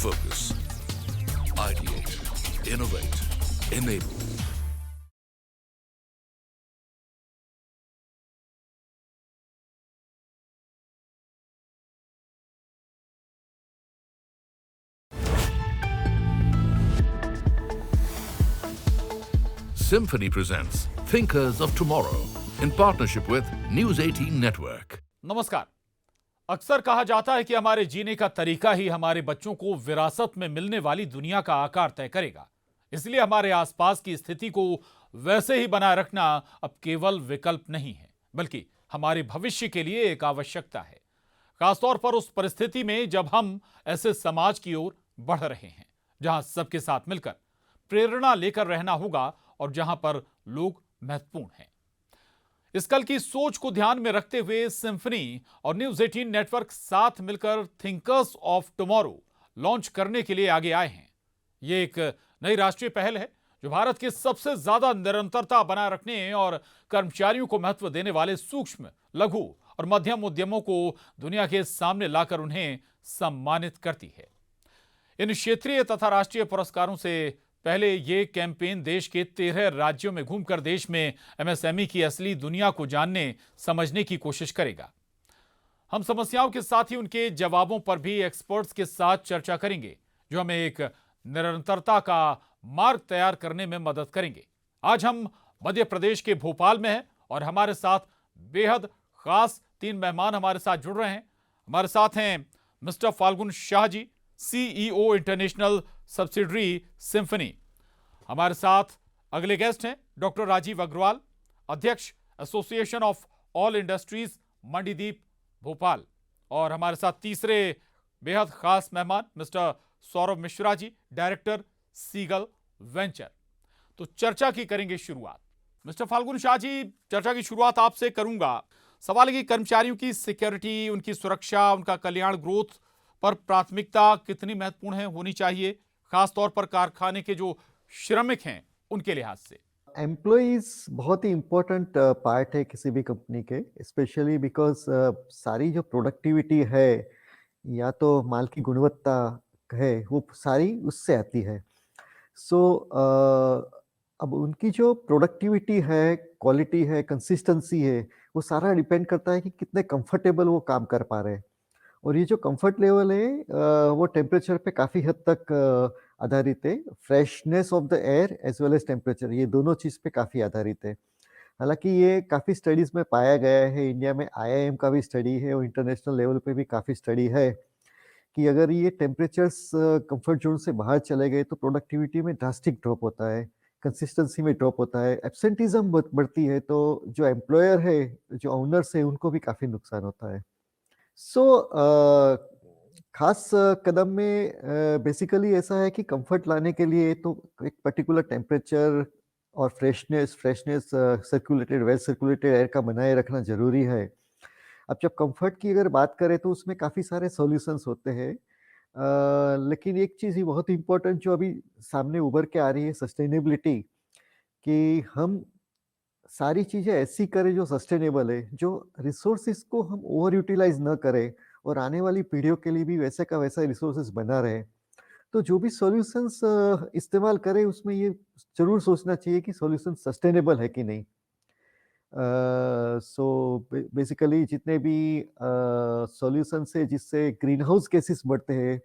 focus. Ideate, innovate, enable. Symphony presents Thinkers of Tomorrow in partnership with News 18 Network. नमस्कार। अक्सर कहा जाता है कि हमारे जीने का तरीका ही हमारे बच्चों को विरासत में मिलने वाली दुनिया का आकार तय करेगा। इसलिए हमारे आसपास की स्थिति को वैसे ही बनाए रखना अब केवल विकल्प नहीं है, बल्कि हमारे भविष्य के लिए एक आवश्यकता है। खासतौर पर उस परिस्थिति में जब हम ऐसे समाज की ओर बढ़ रहे हैं जहां सबके साथ मिलकर प्रेरणा लेकर रहना होगा और जहां पर लोग महत्वपूर्ण हैं। इस कल की सोच को ध्यान में रखते हुए सिम्फनी और न्यूज 18 नेटवर्क साथ मिलकर थिंकर्स ऑफ टुमारो लॉन्च करने के लिए आगे आए हैं। यह एक नई राष्ट्रीय पहल है जो भारत के सबसे ज्यादा निरंतरता बनाए रखने और कर्मचारियों को महत्व देने वाले सूक्ष्म, लघु और मध्यम उद्यमों को दुनिया के सामने लाकर उन्हें सम्मानित करती है। इन क्षेत्रीय तथा राष्ट्रीय पुरस्कारों से पहले ये कैंपेन देश के 13 राज्यों में घूमकर देश में एमएसएमई की असली दुनिया को जानने समझने की कोशिश करेगा। हम समस्याओं के साथ ही उनके जवाबों पर भी एक्सपर्ट्स के साथ चर्चा करेंगे जो हमें एक निरंतरता का मार्ग तैयार करने में मदद करेंगे। आज हम मध्य प्रदेश के भोपाल में हैं और हमारे साथ बेहद खास 3 मेहमान हमारे साथ जुड़ रहे हैं। हमारे साथ हैं मिस्टर फाल्गुन शाह जी, सीईओ इंटरनेशनल सब्सिडरी सिम्फनी। हमारे साथ अगले गेस्ट हैं डॉक्टर राजीव अग्रवाल, अध्यक्ष association of all industries Mandideep Bhopal. और हमारे साथ तीसरे बेहद खास मेहमान mister Saurabh Mishra ji, director seagull venture. तो चर्चा की करेंगे शुरुआत। मिस्टर फाल्गुन शाह जी, चर्चा की शुरुआत आपसे करूंगा। सवाल है कि कर्मचारियों की सिक्योरिटी, उनकी सुरक्षा, उनका कल्याण, ग्रोथ पर प्राथमिकता कितनी महत्वपूर्ण है, होनी चाहिए, खासतौर पर कारखाने के जो श्रमिक हैं उनके लिहाज से। एम्प्लॉइज बहुत ही इम्पोर्टेंट पार्ट है किसी भी कंपनी के, स्पेशली बिकॉज सारी जो प्रोडक्टिविटी है या तो माल की गुणवत्ता है वो सारी उससे आती है। सो अब उनकी जो प्रोडक्टिविटी है, क्वालिटी है, कंसिस्टेंसी है, वो सारा डिपेंड करता है कि कितने कंफर्टेबल वो काम कर पा रहे हैं। और ये जो कंफर्ट लेवल है वो टेम्परेचर पे काफ़ी हद तक आधारित है। Freshness of the air as well as temperature, ये दोनों चीज़ पे काफ़ी आधारित है। हालांकि ये काफ़ी स्टडीज़ में पाया गया है, इंडिया में आईआईएम का भी स्टडी है और इंटरनेशनल लेवल पे भी काफ़ी स्टडी है कि अगर ये टेम्परेचर्स कंफर्ट जोन से बाहर चले गए तो प्रोडक्टिविटी में ड्रास्टिक ड्रॉप होता है, कंसिस्टेंसी में ड्रॉप होता है, एब्सेंटिज्म बढ़ती है, तो जो एम्प्लॉयर है, जो ओनर्स है, उनको भी काफ़ी नुकसान होता है। खास कदम में बेसिकली ऐसा है कि कंफर्ट लाने के लिए तो एक पर्टिकुलर टेम्परेचर और freshness circulated, well circulated air का बनाए रखना जरूरी है। अब जब कंफर्ट की अगर बात करें तो उसमें काफ़ी सारे सॉल्यूशंस होते हैं, लेकिन एक चीज़ ही बहुत इंपॉर्टेंट जो अभी सामने उभर के आ रही है, सस्टेनेबिलिटी, कि हम सारी चीज़ें ऐसी करें जो सस्टेनेबल है, जो रिसोर्सेज को हम ओवर यूटिलाइज न करें और आने वाली पीढ़ियों के लिए भी वैसे का वैसा रिसोर्सेज बना रहे। तो जो भी सॉल्यूशंस इस्तेमाल करें उसमें ये जरूर सोचना चाहिए कि सॉल्यूशन सस्टेनेबल है कि नहीं। बेसिकली जितने भी सॉल्यूशंस है जिससे ग्रीन हाउस गैसेस बढ़ते हैं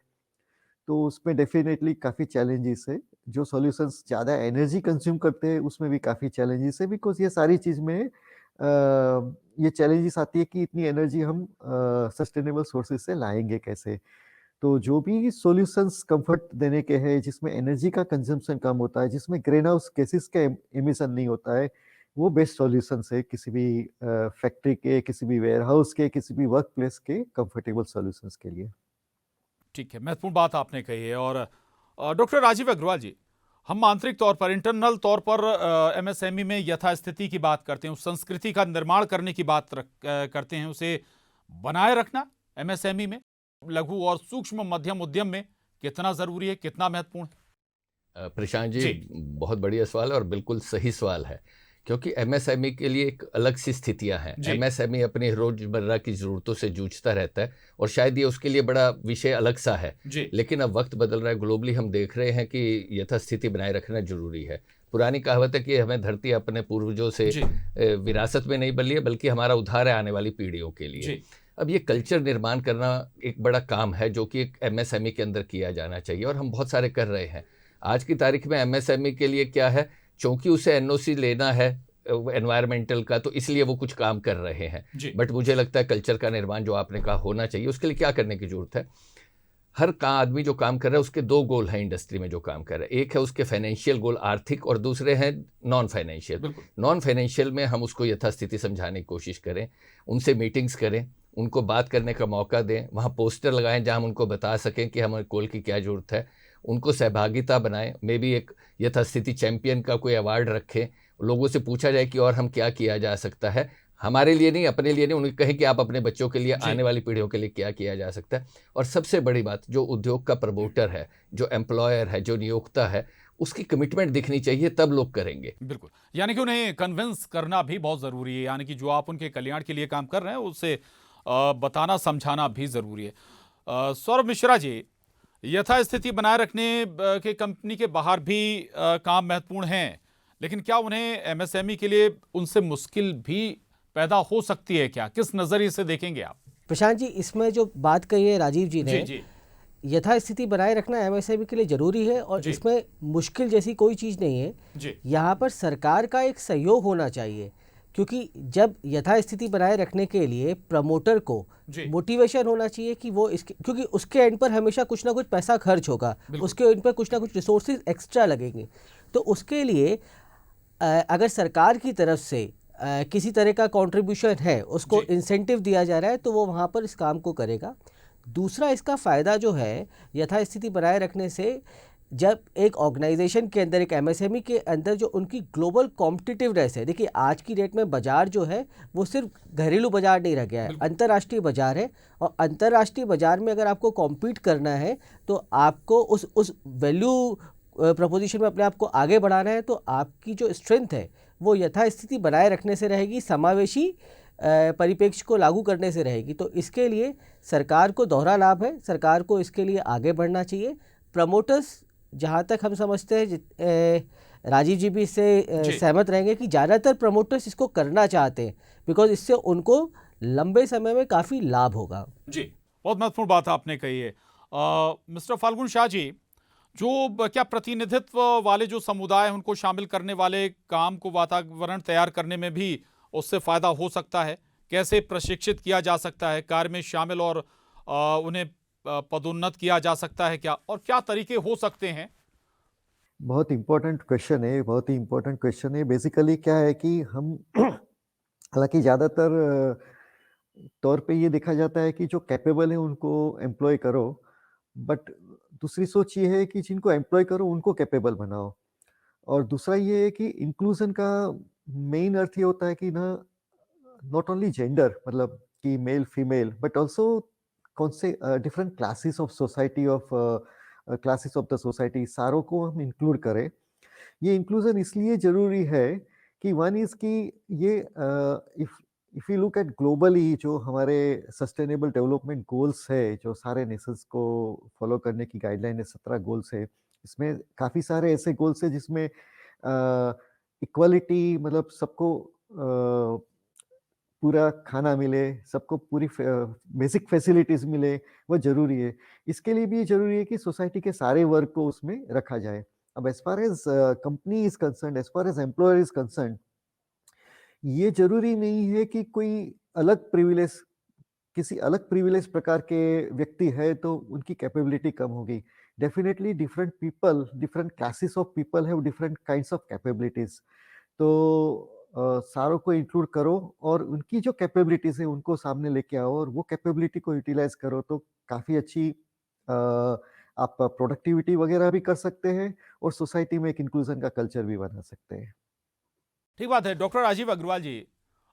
तो उसमें डेफिनेटली काफ़ी चैलेंजेस है। जो सॉल्यूशंस ज़्यादा एनर्जी कंज्यूम करते हैं उसमें भी काफ़ी चैलेंजेस है, बिकॉज ये सारी चीज़ में ये चैलेंजेस आती है कि इतनी एनर्जी हम सस्टेनेबल सोर्सेज से लाएंगे कैसे। तो जो भी सॉल्यूशंस कंफर्ट देने के हैं, जिसमें एनर्जी का कंजम्पशन कम होता है, जिसमें ग्रीन हाउस गैसेस का एमिशन नहीं होता है, वो बेस्ट सॉल्यूशंस है किसी भी फैक्ट्री के, किसी भी वेयर हाउस के, किसी भी वर्क प्लेस के कंफर्टेबल सॉल्यूशंस के लिए। ठीक है, महत्वपूर्ण बात आपने कही है। और डॉक्टर राजीव अग्रवाल जी, हम आंतरिक तौर पर, इंटरनल तौर पर एमएसएमई में यथास्थिति की बात करते हैं, उस संस्कृति का निर्माण करने की बात करते हैं, उसे बनाए रखना एमएसएमई में, लघु और सूक्ष्म मध्यम उद्यम में कितना जरूरी है, कितना महत्वपूर्ण है? प्रशांत जी, बहुत बढ़िया सवाल है और बिल्कुल सही सवाल है क्योंकि एमएसएमई के लिए एक अलग सी स्थितियां हैं। एमएसएमई अपनी रोजमर्रा की ज़रूरतों से जूझता रहता है और शायद ये उसके लिए बड़ा विषय अलग सा है। लेकिन अब वक्त बदल रहा है, ग्लोबली हम देख रहे हैं कि यथास्थिति बनाए रखना जरूरी है। पुरानी कहावत है कि हमें धरती अपने पूर्वजों से विरासत में नहीं बल्कि बल्कि हमारा उधार है आने वाली पीढ़ियों के लिए। अब ये कल्चर निर्माण करना एक बड़ा काम है जो कि एक एमएसएमई के अंदर किया जाना चाहिए और हम बहुत सारे कर रहे हैं। आज की तारीख में एमएसएमई के लिए क्या है, चूंकि उसे एनओसी लेना है एनवायरमेंटल का, तो इसलिए वो कुछ काम कर रहे हैं। बट मुझे लगता है कल्चर का निर्माण जो आपने कहा होना चाहिए, उसके लिए क्या करने की जरूरत है। हर आदमी जो काम कर रहा है उसके दो गोल हैं इंडस्ट्री में जो काम कर रहा है। एक है उसके फाइनेंशियल गोल आर्थिक, और दूसरे हैं नॉन फाइनेंशियल। नॉन फाइनेंशियल में हम उसको यथास्थिति समझाने की कोशिश करें, उनसे मीटिंग्स करें, उनको बात करने का मौका दें, वहाँ पोस्टर लगाएं जहाँ हम उनको बता सकें कि हमारे गोल की क्या ज़रूरत है, उनको सहभागिता बनाएं। मे बी एक यथास्थिति चैंपियन का कोई अवार्ड रखें, लोगों से पूछा जाए कि और हम क्या किया जा सकता है, हमारे लिए नहीं, अपने लिए नहीं, उन्हें कहें कि आप अपने बच्चों के लिए, आने वाली पीढ़ियों के लिए क्या किया जा सकता है। और सबसे बड़ी बात, जो उद्योग का प्रमोटर है, जो एम्प्लॉयर है, जो नियोक्ता है, उसकी कमिटमेंट दिखनी चाहिए, तब लोग करेंगे। बिल्कुल, यानी कि उन्हें कन्विंस करना भी बहुत ज़रूरी है, यानी कि जो आप उनके कल्याण के लिए काम कर रहे हैं उसे बताना समझाना भी ज़रूरी है। सौरभ मिश्रा जी, यथास्थिति बनाए रखने के कंपनी के बाहर भी काम महत्वपूर्ण हैं, लेकिन क्या उन्हें एमएसएमई के लिए उनसे मुश्किल भी पैदा हो सकती है क्या? किस नज़रिए से देखेंगे आप? प्रशांत जी, इसमें जो बात कही है राजीव जी ने, यथास्थिति बनाए रखना एमएसएमई के लिए जरूरी है और इसमें मुश्किल जैसी कोई चीज़ नहीं है। यहाँ पर सरकार का एक सहयोग होना चाहिए, क्योंकि जब यथास्थिति बनाए रखने के लिए प्रमोटर को मोटिवेशन होना चाहिए कि वो इसके, क्योंकि उसके एंड पर हमेशा कुछ ना कुछ पैसा खर्च होगा, उसके एंड पर कुछ ना कुछ रिसोर्सेज एक्स्ट्रा लगेंगे। तो उसके लिए अगर सरकार की तरफ से किसी तरह का कंट्रीब्यूशन है, उसको इंसेंटिव दिया जा रहा है, तो वो वहाँ पर इस काम को करेगा। दूसरा, इसका फ़ायदा जो है यथास्थिति बनाए रखने से, जब एक ऑर्गेनाइजेशन के अंदर, एक एमएसएमई के अंदर जो उनकी ग्लोबल कॉम्पिटिटिवनेस है, देखिए आज की डेट में बाजार जो है वो सिर्फ घरेलू बाजार नहीं रह गया है, अंतर्राष्ट्रीय बाजार है। और अंतर्राष्ट्रीय बाजार में अगर आपको कॉम्पीट करना है तो आपको उस वैल्यू प्रपोजिशन में अपने आप को आगे बढ़ाना है, तो आपकी जो स्ट्रेंथ है वो यथास्थिति बनाए रखने से रहेगी, समावेशी परिप्रेक्ष्य को लागू करने से रहेगी। तो इसके लिए सरकार को दोहरा लाभ है, सरकार को इसके लिए आगे बढ़ना चाहिए। प्रमोटर्स, जहाँ तक हम समझते हैं, राजीव जी भी इससे सहमत रहेंगे कि ज़्यादातर प्रमोटर्स इसको करना चाहते हैं, बिकॉज इससे उनको लंबे समय में काफ़ी लाभ होगा। जी, बहुत महत्वपूर्ण बात आपने कही है। मिस्टर फाल्गुन शाह जी, जो क्या प्रतिनिधित्व वाले जो समुदाय हैं उनको शामिल करने वाले काम को, वातावरण तैयार करने में भी उससे फ़ायदा हो सकता है? कैसे प्रशिक्षित किया जा सकता है, कार्य में शामिल और उन्हें पदोन्नत किया जा सकता है क्या, और क्या तरीके हो सकते हैं? बहुत इम्पोर्टेंट क्वेश्चन है, बहुत ही इम्पोर्टेंट क्वेश्चन है। बेसिकली क्या है कि हम हालांकि ज़्यादातर तौर पे ये देखा जाता है कि जो कैपेबल है उनको एम्प्लॉय करो, बट दूसरी सोच ये है कि जिनको एम्प्लॉय करो उनको कैपेबल बनाओ। और दूसरा ये है कि इंक्लूजन का मेन अर्थ ये होता है कि ना, नॉट ओनली जेंडर, मतलब कि मेल फीमेल, बट ऑल्सो कौन से different classes of society, classes of the society, सारों को हम इंक्लूड करें। ये इंक्लूजन इसलिए जरूरी है कि वन इज कि ये if you look at globally, जो हमारे सस्टेनेबल डेवलपमेंट गोल्स है, जो सारे नेशंस को फॉलो करने की गाइडलाइन है, 17 गोल्स है, इसमें काफ़ी सारे ऐसे गोल्स है जिसमें इक्वालिटी, मतलब सबको पूरा खाना मिले, सबको पूरी बेसिक फैसिलिटीज मिले, वो जरूरी है। इसके लिए भी ये जरूरी है कि सोसाइटी के सारे वर्ग को उसमें रखा जाए। अब as far as company is concern, as far as employer is concern, ये जरूरी नहीं है कि कोई अलग प्रिविलेज, किसी अलग प्रिविलेज प्रकार के व्यक्ति है तो उनकी कैपेबिलिटी कम होगी। Definitely different people, different classes of people have different kinds of capabilities. तो सारों को इंक्लूड करो और उनकी जो कैपेबिलिटीज है उनको सामने लेके आओ और वो कैपेबिलिटी को यूटिलाइज करो, तो काफ़ी अच्छी आप प्रोडक्टिविटी वगैरह भी कर सकते हैं और सोसाइटी में एक इंक्लूजन का कल्चर भी बना सकते हैं। ठीक बात है। डॉक्टर राजीव अग्रवाल जी,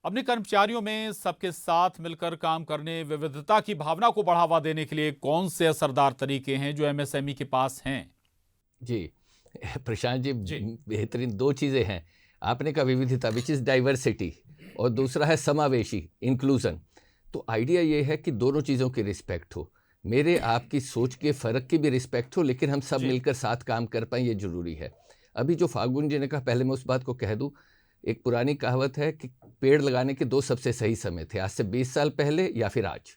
अपने कर्मचारियों में सबके साथ मिलकर काम करने, विविधता की भावना को बढ़ावा देने के लिए कौन से असरदार तरीके हैं जो एमएसएमई के पास हैं? जी प्रशांत जी, बेहतरीन दो चीज़ें हैं। आपने कहा विविधता विच इज़ डाइवर्सिटी, और दूसरा है समावेशी, इंक्लूजन। तो आइडिया ये है कि दोनों चीज़ों की रिस्पेक्ट हो, मेरे आपकी सोच के फ़र्क की भी रिस्पेक्ट हो, लेकिन हम सब मिलकर साथ काम कर पाएँ, ये ज़रूरी है। अभी जो फाल्गुन जी ने कहा, पहले मैं उस बात को कह दूं, एक पुरानी कहावत है कि पेड़ लगाने के 2 सबसे सही समय थे, आज से 20 साल पहले या फिर आज।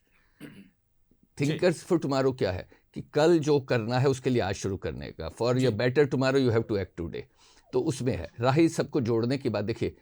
थिंकर्स फॉर टुमारो क्या है कि कल जो करना है उसके लिए आज शुरू करने का, for your better tomorrow you have to act today. तो उसमें है राही सबको जोड़ने की बात। देखिए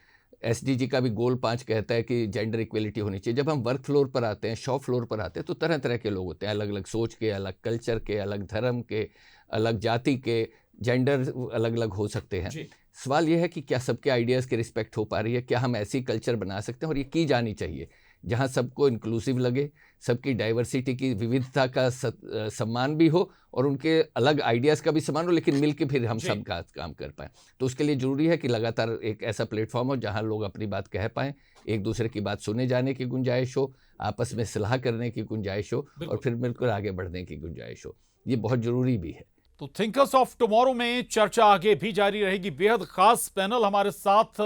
SDG का भी गोल 5 कहता है कि जेंडर इक्वलिटी होनी चाहिए। जब हम वर्क फ्लोर पर आते हैं, शॉप फ्लोर पर आते हैं, तो तरह तरह के लोग होते हैं, अलग अलग सोच के, अलग कल्चर के, अलग धर्म के, अलग जाति के, जेंडर अलग अलग हो सकते हैं। सवाल यह है कि क्या सबके आइडियाज़ की रिस्पेक्ट हो पा रही है, क्या हम ऐसी कल्चर बना सकते हैं, और ये की जानी चाहिए जहाँ सबको इंक्लूसिव लगे, सबकी डाइवर्सिटी की, विविधता का सम्मान भी हो और उनके अलग आइडियाज़ का भी सम्मान हो, लेकिन मिल के फिर हम सब का काम कर पाएँ। तो उसके लिए ज़रूरी है कि लगातार एक ऐसा प्लेटफॉर्म हो जहाँ लोग अपनी बात कह पाएँ, एक दूसरे की बात सुने जाने की गुंजाइश हो, आपस में सलाह करने की गुंजाइश हो, और फिर मिलकर आगे बढ़ने की गुंजाइश हो। ये बहुत ज़रूरी भी है। तो थिंकर्स ऑफ टुमारो में चर्चा आगे भी जारी रहेगी। बेहद खास पैनल हमारे साथ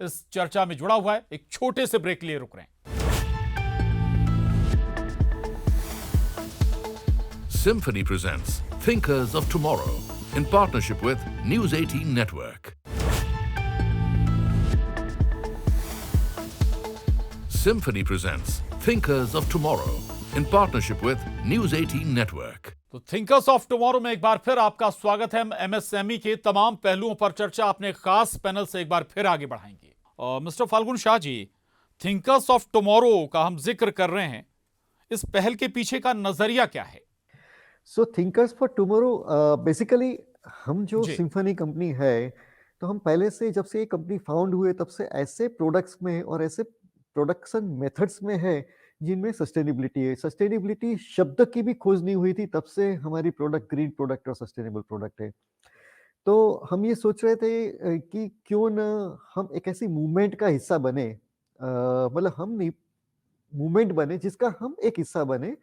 इस चर्चा में जुड़ा हुआ है। एक छोटे से ब्रेक लिए रुक रहे हैं। Symphony presents Thinkers of Tomorrow in partnership with News 18 Network. Symphony presents Thinkers of Tomorrow in partnership with News 18 Network. तो थिंकर्स ऑफ टुमारो में एक बार फिर आपका स्वागत है। MSME के तमाम पहलुओं पर चर्चा अपने खास पैनल से एक बार फिर आगे बढ़ाएंगे। Mister Falgun Shah ji, thinkers of tomorrow का हम जिक्र कर रहे हैं, इस पहल के पीछे का नजरिया क्या है? सो थिंकर्स फॉर टुमारो बेसिकली हम जो सिम्फनी कंपनी है, तो हम पहले से, जब से ये कंपनी फाउंड हुए तब से ऐसे प्रोडक्ट्स में और ऐसे प्रोडक्शन मेथड्स में है जिनमें सस्टेनेबिलिटी है। सस्टेनेबिलिटी शब्द की भी खोज नहीं हुई थी, तब से हमारी प्रोडक्ट ग्रीन प्रोडक्ट और सस्टेनेबल प्रोडक्ट है। तो हम ये सोच रहे थे कि क्यों न हम एक ऐसी मूवमेंट का हिस्सा बने, मतलब हम नहीं, मूवमेंट बने जिसका हम एक हिस्सा बने,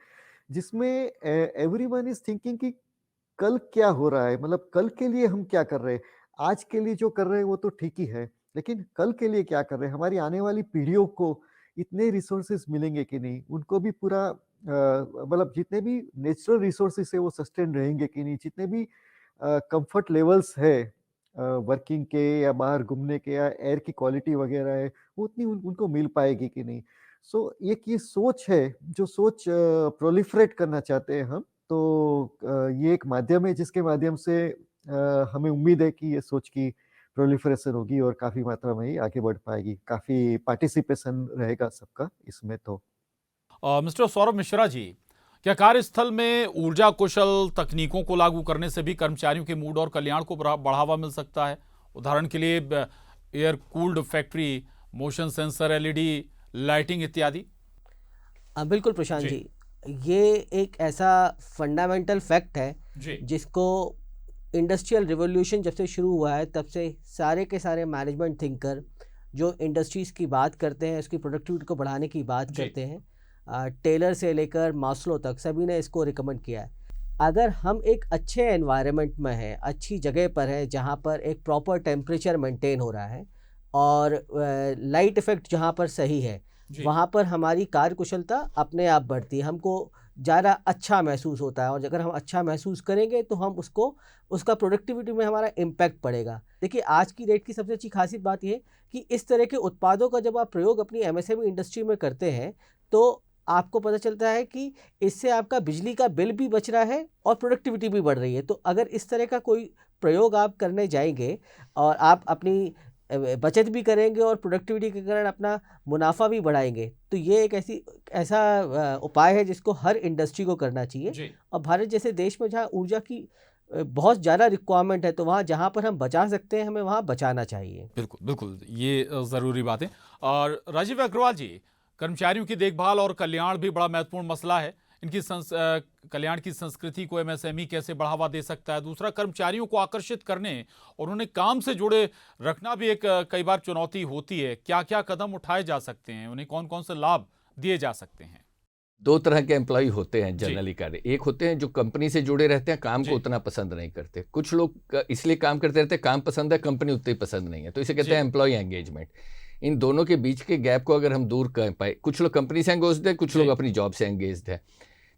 जिसमें एवरीवन इज थिंकिंग कि कल क्या हो रहा है, मतलब कल के लिए हम क्या कर रहे हैं। आज के लिए जो कर रहे हैं वो तो ठीक ही है, लेकिन कल के लिए क्या कर रहे हैं, हमारी आने वाली पीढ़ियों को इतने रिसोर्सेज मिलेंगे कि नहीं, उनको भी पूरा मतलब जितने भी नेचुरल रिसोर्सेज है वो सस्टेन रहेंगे कि नहीं, जितने भी कंफर्ट लेवल्स है वर्किंग के या बाहर घूमने के या एयर की क्वालिटी वगैरह है, वो उतनी उनको मिल पाएगी कि नहीं। सो एक ये सोच है, जो सोच प्रोलिफरेट करना चाहते हैं हम। तो ये एक माध्यम है जिसके माध्यम से हमें उम्मीद है कि ये सोच की प्रोलिफरेशन होगी और काफी मात्रा में ही आगे बढ़ पाएगी, काफी पार्टिसिपेशन रहेगा सबका इसमें। तो मिस्टर सौरभ मिश्रा जी, क्या कार्यस्थल में ऊर्जा कुशल तकनीकों को लागू करने से भी कर्मचारियों के मूड और कल्याण को बढ़ावा मिल सकता है? उदाहरण के लिए air cooled factory, motion sensor, LED lighting इत्यादि। बिल्कुल प्रशांत जी, ये एक ऐसा फंडामेंटल फैक्ट है जिसको इंडस्ट्रियल रिवॉल्यूशन जब से शुरू हुआ है तब से सारे के सारे मैनेजमेंट थिंकर जो इंडस्ट्रीज़ की बात करते हैं, उसकी प्रोडक्टिविटी को बढ़ाने की बात करते हैं, टेलर से लेकर मास्लो तक सभी ने इसको रिकमेंड किया है। अगर हम एक अच्छे एनवायरनमेंट में हैं, अच्छी जगह पर है जहाँ पर एक प्रॉपर टेम्परेचर मेंटेन हो रहा है और लाइट इफ़ेक्ट जहाँ पर सही है, वहाँ पर हमारी कार्यकुशलता अपने आप बढ़ती है, हमको ज़्यादा अच्छा महसूस होता है। और अगर हम अच्छा महसूस करेंगे तो हम उसका प्रोडक्टिविटी में हमारा इम्पैक्ट पड़ेगा। देखिए, आज की डेट की सबसे अच्छी खासियत बात यह है कि इस तरह के उत्पादों का जब आप प्रयोग अपनी MSME इंडस्ट्री में करते हैं तो आपको पता चलता है कि इससे आपका बिजली का बिल भी बच रहा है और प्रोडक्टिविटी भी बढ़ रही है। तो अगर इस तरह का कोई प्रयोग आप करने जाएंगे और आप अपनी बचत भी करेंगे और प्रोडक्टिविटी के कारण अपना मुनाफा भी बढ़ाएंगे, तो ये एक ऐसा उपाय है जिसको हर इंडस्ट्री को करना चाहिए। और भारत जैसे देश में जहाँ ऊर्जा की बहुत ज़्यादा रिक्वायरमेंट है, तो वहाँ जहाँ पर हम बचा सकते हैं हमें वहाँ बचाना चाहिए। बिल्कुल बिल्कुल, ये ज़रूरी बात है। और राजीव अग्रवाल जी, कर्मचारियों की देखभाल और कल्याण भी बड़ा महत्वपूर्ण मसला है। इनकी कल्याण की संस्कृति को MSME कैसे बढ़ावा दे सकता है? दूसरा, कर्मचारियों को आकर्षित करने और उन्हें काम से जुड़े रखना भी एक कई बार चुनौती होती है। क्या क्या कदम उठाए जा सकते हैं? उन्हें कौन कौन से लाभ दिए जा सकते हैं? दो तरह के एम्प्लॉय होते हैं जनरली कार्य। एक होते हैं जो कंपनी से जुड़े रहते हैं, काम को उतना पसंद नहीं करते। कुछ लोग इसलिए काम करते रहते हैं, काम पसंद है, कंपनी उतनी पसंद नहीं है, तो इसे कहते हैं एम्प्लॉय एंगेजमेंट। इन दोनों के बीच के गैप को अगर हम दूर कर पाए, कुछ लोग कंपनी से एंगेज्ड है, कुछ लोग अपनी जॉब से एंगेज्ड है,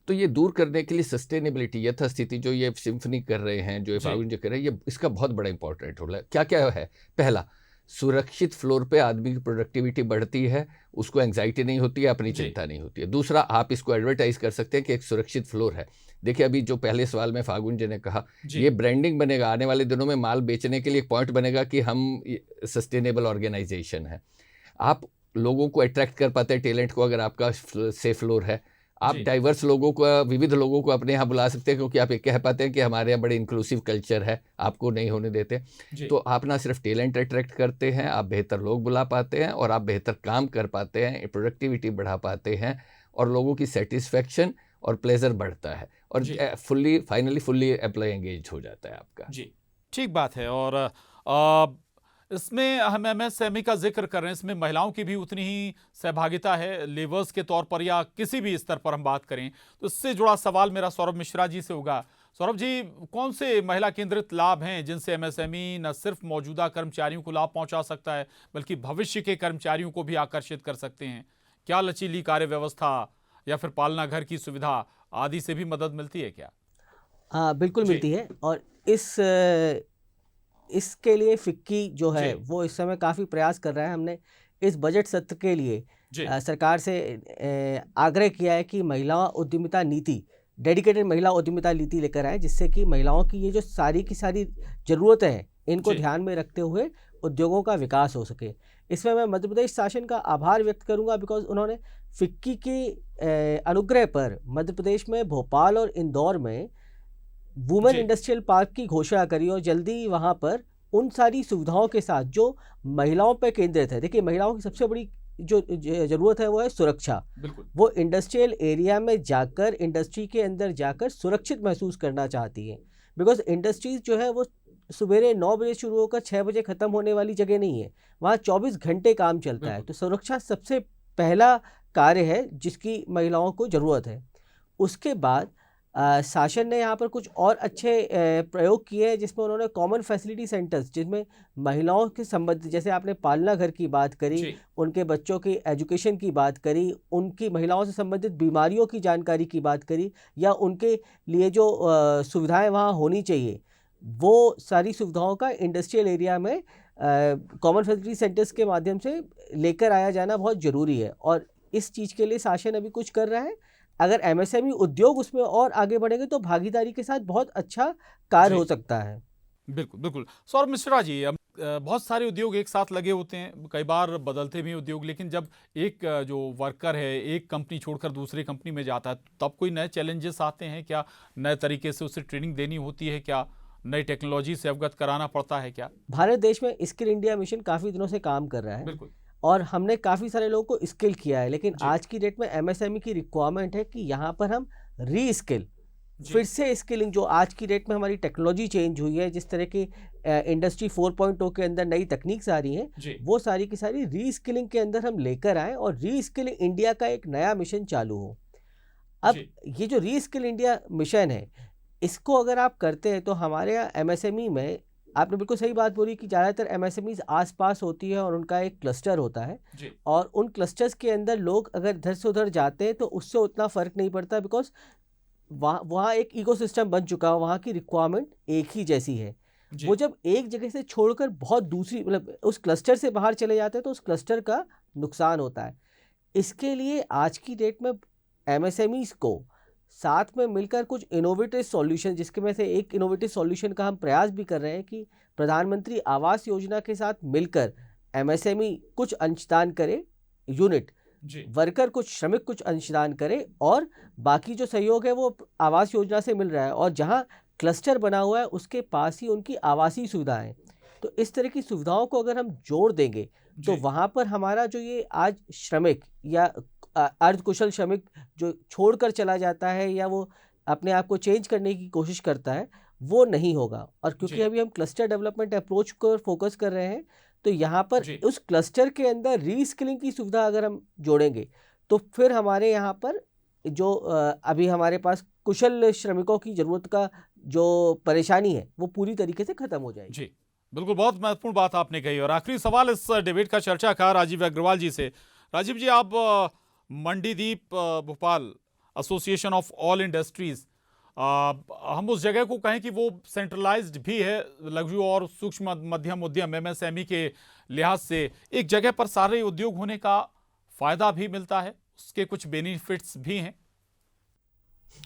तो ये दूर करने के लिए सस्टेनेबिलिटी, यथास्थिति जो ये सिम्फनी कर रहे हैं, जो ये फाउंड कर रहे हैं, ये इसका बहुत बड़ा इंपॉर्टेंट रोल है। क्या क्या है? पहला, सुरक्षित फ्लोर पे आदमी की प्रोडक्टिविटी बढ़ती है, उसको एंग्जाइटी नहीं होती है, अपनी चिंता नहीं होती है। दूसरा, आप इसको एडवर्टाइज कर सकते हैं कि एक सुरक्षित फ्लोर है। देखिए, अभी जो पहले सवाल में फागुन जी ने कहा, ये ब्रांडिंग बनेगा, आने वाले दिनों में माल बेचने के लिए एक पॉइंट बनेगा कि हम सस्टेनेबल ऑर्गेनाइजेशन है। आप लोगों को अट्रैक्ट कर पाते हैं, टैलेंट को, अगर आपका सेफ फ्लोर है। आप डाइवर्स लोगों को, विविध लोगों को अपने यहाँ बुला सकते हैं, क्योंकि आप ये कह पाते हैं कि हमारे यहाँ बड़े इंक्लूसिव कल्चर है, आपको नहीं होने देते। तो आप ना सिर्फ टैलेंट अट्रैक्ट करते हैं, आप बेहतर लोग बुला पाते हैं, और आप बेहतर काम कर पाते हैं, प्रोडक्टिविटी बढ़ा पाते हैं, और लोगों की सेटिस्फैक्शन और प्लेजर बढ़ता है, और फाइनली फुल्ली एम्प्लॉय एंगेज हो जाता है आपका। जी, ठीक बात है। और इसमें हम एमएसएमई का जिक्र कर रहे हैं, इसमें महिलाओं की भी उतनी ही सहभागिता है, लेबर्स के तौर पर या किसी भी स्तर पर हम बात करें। तो इससे जुड़ा सवाल मेरा सौरभ मिश्रा जी से होगा। सौरभ जी, कौन से महिला केंद्रित लाभ हैं जिनसे एमएसएमई न सिर्फ मौजूदा कर्मचारियों को लाभ पहुंचा सकता है, बल्कि भविष्य के कर्मचारियों को भी आकर्षित कर सकते हैं? क्या लचीली कार्य व्यवस्था या फिर पालना घर की सुविधा आदि से भी मदद मिलती है क्या? हाँ, बिल्कुल मिलती है। और इसके लिए फिक्की जो है वो इस समय काफ़ी प्रयास कर रहा है। हमने इस बजट सत्र के लिए सरकार से आग्रह किया है कि महिला उद्यमिता नीति, डेडिकेटेड महिला उद्यमिता नीति लेकर आए, जिससे कि महिलाओं की ये जो सारी की सारी ज़रूरतें हैं, इनको ध्यान में रखते हुए उद्योगों का विकास हो सके। इसमें मैं मध्य प्रदेश शासन का आभार व्यक्त करूंगा, बिकॉज उन्होंने फिक्की के अनुग्रह पर मध्य प्रदेश में भोपाल और इंदौर में वुमेन इंडस्ट्रियल पार्क की घोषणा करी, और जल्दी वहां पर उन सारी सुविधाओं के साथ जो महिलाओं पर केंद्रित है। देखिए, महिलाओं की सबसे बड़ी जो जरूरत है वो है सुरक्षा। वो इंडस्ट्रियल एरिया में जाकर, इंडस्ट्री के अंदर जाकर सुरक्षित महसूस करना चाहती है, बिकॉज इंडस्ट्रीज जो है वो सुबह 9 बजे शुरू होकर 6 बजे ख़त्म होने वाली जगह नहीं है, वहाँ 24 घंटे काम चलता है। तो सुरक्षा सबसे पहला कार्य है जिसकी महिलाओं को ज़रूरत है। उसके बाद शासन ने यहाँ पर कुछ और अच्छे प्रयोग किए हैं, जिसमें उन्होंने कॉमन फैसिलिटी सेंटर्स, जिसमें महिलाओं के संबंधित, जैसे आपने पालना घर की बात करी, उनके बच्चों की एजुकेशन की बात करी, उनकी महिलाओं से संबंधित बीमारियों की जानकारी की बात करी, या उनके लिए जो सुविधाएं वहाँ होनी चाहिए, वो सारी सुविधाओं का इंडस्ट्रियल एरिया में कॉमन फैसिलिटी सेंटर्स के माध्यम से लेकर आया जाना बहुत ज़रूरी है। और इस चीज़ के लिए शासन अभी कुछ कर रहा है। अगर एमएसएमई उद्योग उसमें और आगे बढ़ेंगे तो भागीदारी के साथ बहुत अच्छा कार्य हो सकता है। बिल्कुल बिल्कुल। सौरभ मिश्रा जी, बहुत सारे उद्योग एक साथ लगे होते हैं, कई बार बदलते भी उद्योग, लेकिन जब एक जो वर्कर है एक कंपनी छोड़कर दूसरी कंपनी में जाता है, तब कोई नए चैलेंजेस आते हैं क्या? नए तरीके से उसे ट्रेनिंग देनी होती है क्या? नई टेक्नोलॉजी से अवगत कराना पड़ता है क्या? भारत देश में स्किल इंडिया मिशन काफ़ी दिनों से काम कर रहा है। बिल्कुल। और हमने काफ़ी सारे लोगों को स्किल किया है, लेकिन आज की डेट में एमएसएमई की रिक्वायरमेंट है कि यहाँ पर हम री-स्किल, फिर से स्किलिंग, जो आज की डेट में हमारी टेक्नोलॉजी चेंज हुई है, जिस तरह की इंडस्ट्री 4.0 के अंदर नई तकनीक आ रही हैं, वो सारी की सारी री-स्किलिंग के अंदर हम लेकर आएँ और री-स्किल इंडिया का एक नया मिशन चालू हो। अब ये जो री-स्किल इंडिया मिशन है, इसको अगर आप करते हैं तो हमारे यहाँ एमएसएमई में, आपने बिल्कुल सही बात बोली कि ज़्यादातर एमएसएमईज आसपास होती है और उनका एक क्लस्टर होता है, और उन क्लस्टर्स के अंदर लोग अगर इधर से उधर जाते हैं तो उससे उतना फ़र्क नहीं पड़ता, बिकॉज वहाँ एक इकोसिस्टम बन चुका है, वहाँ की रिक्वायरमेंट एक ही जैसी है। वो जब एक जगह से छोड़कर बहुत दूसरी, मतलब उस क्लस्टर से बाहर चले जाते हैं तो उस क्लस्टर का नुकसान होता है। इसके लिए आज की डेट में एमएसएमईज को साथ में मिलकर कुछ इनोवेटिव सॉल्यूशन, जिसके में से एक इनोवेटिव सॉल्यूशन का हम प्रयास भी कर रहे हैं कि प्रधानमंत्री आवास योजना के साथ मिलकर एमएसएमई कुछ अंशदान करे, यूनिट वर्कर कुछ, श्रमिक कुछ अंशदान करे, और बाकी जो सहयोग है वो आवास योजना से मिल रहा है, और जहां क्लस्टर बना हुआ है उसके पास ही उनकी आवासीय सुविधाएं। तो इस तरह की सुविधाओं को अगर हम जोड़ देंगे तो वहाँ पर हमारा जो ये आज श्रमिक या अर्धकुशल श्रमिक जो छोड़कर चला जाता है या वो अपने आप को चेंज करने की कोशिश करता है, वो नहीं होगा। और क्योंकि अभी हम क्लस्टर डेवलपमेंट अप्रोच को फोकस कर रहे हैं, तो यहाँ पर उस क्लस्टर के अंदर री स्किलिंग की सुविधा अगर हम जोड़ेंगे तो फिर हमारे यहाँ पर जो अभी हमारे पास कुशल श्रमिकों की ज़रूरत का जो परेशानी है वो पूरी तरीके से ख़त्म हो जाएगी। जी बिल्कुल, बहुत महत्वपूर्ण बात आपने कही। और आखिरी सवाल इस डिबेट का चर्चा का राजीव अग्रवाल जी से। राजीव जी, आप Mandideep Bhopal association of all industries, हम उस जगह को कहें कि वो सेंट्रलाइज्ड भी है लघु और सूक्ष्म मध्यम उद्यम एमएसएमई के लिहाज से, एक जगह पर सारे उद्योग होने का फायदा भी मिलता है, उसके कुछ बेनिफिट्स भी हैं।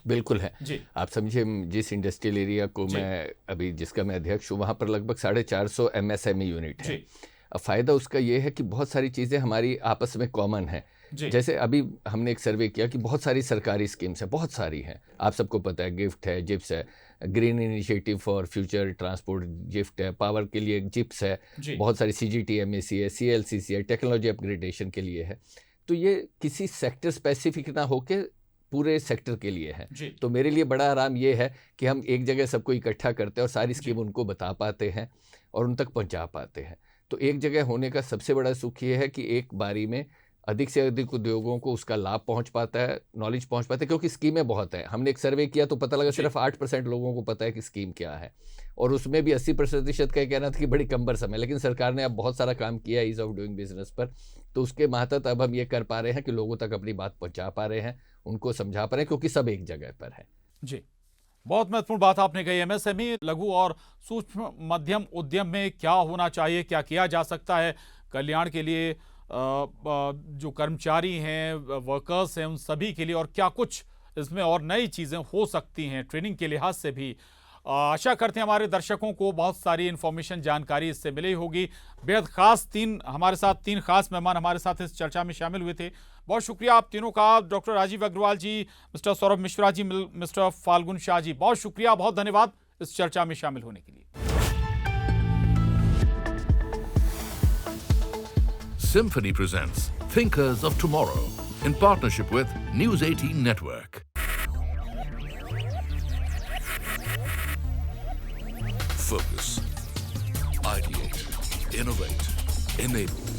बिल्कुल है जी। आप समझिए, जिस इंडस्ट्रियल एरिया को मैं अभी जिसका मैं अध्यक्ष हूँ, वहाँ पर लगभग 450 MSME यूनिट है। अब फ़ायदा उसका ये है कि बहुत सारी चीज़ें हमारी आपस में कॉमन है। जैसे अभी हमने एक सर्वे किया कि बहुत सारी सरकारी स्कीम्स हैं, बहुत सारी हैं, आप सबको पता है, गिफ्ट है, जिप्स है, green initiative for future transport gift है, पावर के लिए जिप्स है, बहुत सारी CGTMAC है, CLCC है, टेक्नोलॉजी अपग्रेडेशन के लिए है। तो ये किसी सेक्टर स्पेसिफिक ना होके पूरे सेक्टर के लिए है। तो मेरे लिए बड़ा आराम ये है कि हम एक जगह सबको इकट्ठा करते हैं और सारी स्कीम उनको बता पाते हैं और उन तक पहुंचा पाते हैं। तो एक जगह होने का सबसे बड़ा सुख ये है कि एक बारी में अधिक से अधिक उद्योगों को उसका लाभ पहुंच पाता है, नॉलेज पहुंच पाता है, क्योंकि स्कीमें बहुत हैं। हमने एक सर्वे किया तो पता लगा सिर्फ 8% लोगों को पता है कि स्कीम क्या है, और उसमें भी 80% का कहना था कि बड़ी कमरसम है। लेकिन सरकार ने अब बहुत सारा काम किया है ईज ऑफ डूइंग बिजनेस पर, तो उसके मातहत अब हम ये कर पा रहे हैं कि लोगों तक अपनी बात पहुंचा पा रहे हैं, उनको समझा पा रहे हैं, क्योंकि सब एक जगह पर है। जी, बहुत महत्वपूर्ण बात आपने कही। एमएसएमई लघु और सूक्ष्म मध्यम उद्यम में क्या होना चाहिए, क्या किया जा सकता है कल्याण के लिए, जो कर्मचारी हैं, वर्कर्स हैं, उन सभी के लिए, और क्या कुछ इसमें और नई चीज़ें हो सकती हैं ट्रेनिंग के लिहाज से भी। आशा करते हैं हमारे दर्शकों को बहुत सारी इन्फॉर्मेशन, जानकारी इससे मिली होगी। बेहद खास हमारे साथ तीन खास मेहमान हमारे साथ इस चर्चा में शामिल हुए थे। बहुत शुक्रिया आप तीनों का, डॉक्टर राजीव अग्रवाल जी, मिस्टर सौरभ मिश्रा जी, मिस्टर फाल्गुन शाह जी, बहुत शुक्रिया, बहुत धन्यवाद इस चर्चा में शामिल होने के लिए। Symphony presents Thinkers of Tomorrow in partnership with News 18 Network. Focus, ideate, innovate, enable.